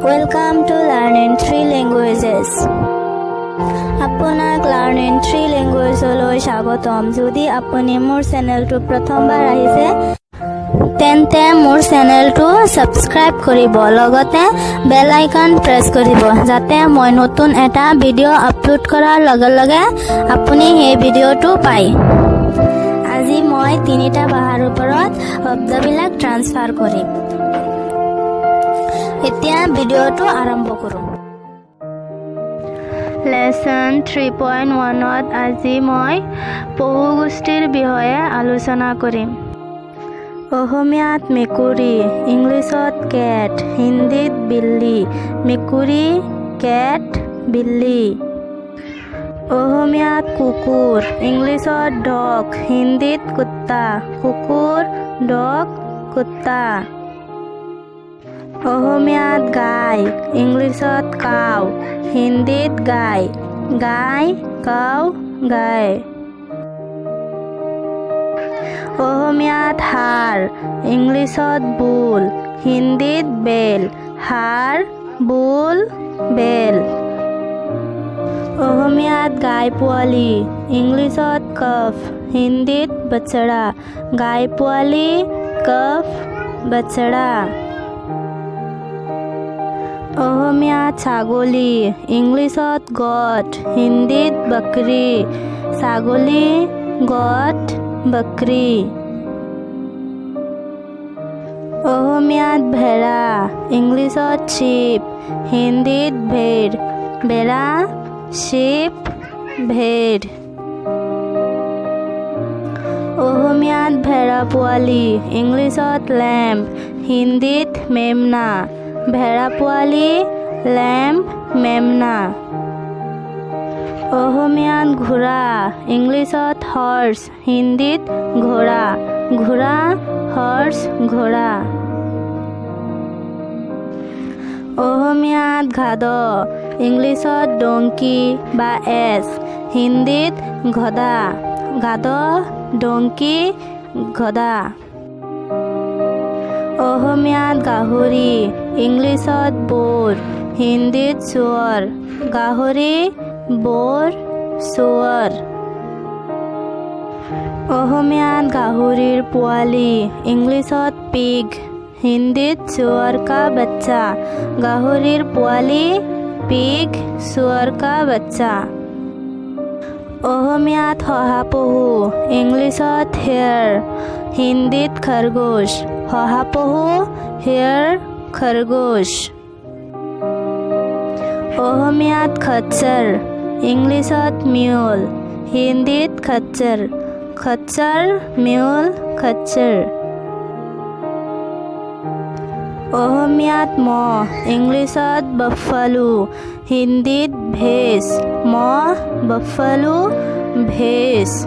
Welcome to Learning 3 Languages. আপোনাক Learning 3 Languages-লৈ স্বাগতম। যদি আপুনি মোৰ চেনেলটো প্ৰথমবাৰ আহিছে তেন্তে মোৰ চেনেলটো সাবস্ক্ৰাইব কৰিব, লগতে বেল আইকন প্ৰেছ কৰিব যাতে মই নতুন এটা ভিডিঅ' আপলোড কৰাৰ লগে লগে আপুনি সেই ভিডিঅ'টো পায়। আজি মই 3টা ভাষাৰ ওপৰত শব্দবিলাক ট্ৰান্সফাৰ কৰিম। এতিয়া ভিডিঅ'টো আৰম্ভ কৰোঁ। লেসন 3.1ত আজি মই বহুগোষ্ঠীৰ বিষয়ে আলোচনা কৰিম। অসমীয়াত মেকুৰী, ইংলিছত কেট, হিন্দীত বিল্লী। মেকুৰী, কেট, বিল্লী। অসমীয়াত কুকুৰ, ইংলিছত ডগ, হিন্দীত কুত্তা। কুকুৰ, ডগ, কুত্তা। অসমীয়াত গাই, ইংলিছত কাউ, হিন্দীত গাই। গাই, কাউ, গাই। অসমীয়াত হাড়, ইংলিছত বুল, হিন্দীত বেল। হাড়, বুল, বেল। অসমীয়াত গাই পোৱালি, ইংলিছত কফ, হিন্দীত বচৰা। গাই পোৱালি, কফ, বচৰা। অসমীয়াত ছাগলী, ইংলিছত গট, হিন্দীত বকৰি। ছাগলী, গট, বকৰি। অসমীয়াত ভেড়া, ইংলিছত শিপ, হিন্দীত ভেড়। ভেড়া, শিপ, ভেড়। অসমীয়াত ভেড়া পোৱালি, ইংলিছত লেম্ব, হিন্দীত মেমনা। ভেড়া পোৱালি, লেম্ব, মেমনা। অসমীয়াত ঘোঁৰা, ইংলিছত হৰ্চ, হিন্দীত ঘোঁৰা। ঘোঁৰা, হৰ্চ, ঘোঁৰা। অসমীয়াত গাধ, ইংলিছত ডংকি বা এছ, হিন্দীত গধা। গাধ, ডংকি, গধা। অসমীয়াত গাহৰি, ইংলিছত বৰ, হিন্দীত শুৱৰ। গাহৰি, বৰ, শুৱৰ। অসমীয়াত গাহৰিৰ পোৱালি, ইংলিছত পিগ, হিন্দীত শুৱৰ কা বাচ্চা। গাহৰিৰ পোৱালি, পিগ, শুৱৰ কা বাচ্চা। অসমীয়াত শহাপহু, ইংলিছত হেয়াৰ, হিন্দীত খৰগোশ। শহাপহু, হেয়াৰ, খৰগোশ। অসমীয়াত খচ্চৰ, ইংলিছত মিউল, হিন্দীত খচ্চৰ। খচ্চৰ, মিউল, খচ্চৰ। অসমীয়াত ম'হ, ইংলিছত বাফালো, হিন্দীত ভেঁছ। ম'হ, বাফালো, ভেঁছ।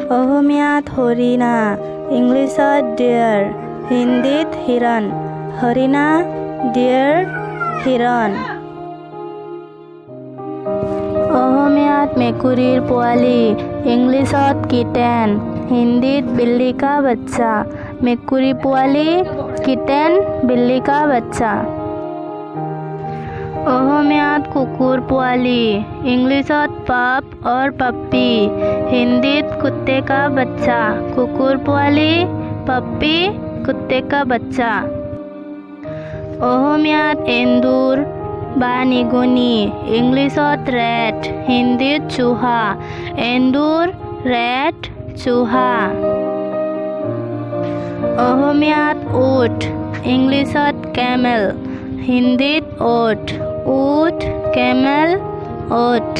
অসমীয়াত হৰিণা, ইংলিছত ডিয়াৰ, হিন্দীত হিৰণ। হৰিণা, ডিয়াৰ, হিৰণ। অসমীয়াত মেকুৰীৰ পোৱালি, ইংলিছত কিটেন, হিন্দীত বিল্লী কা বাচ্চা। মেকুৰী পোৱালি, কিটেন, বিল্লী কা বাচ্চা। অসমীয়াত কুকুৰ পোৱালি, ইংলিছত পাপ और पप्पी, हिंदीत कुत्ते का बच्चा। कुकुर पोवाली, पप्पी, कुत्ते का बच्चा। অসমীয়াত এন্দুৰ বা নিগনি, ইংলিছত ৰেট, হিন্দীত চুহা। এন্দুৰ, ৰেট, চুহা। অসমীয়াত উট, ইংলিছত কেমেল, হিন্দীত ওট। উট, কেমেল, ওট।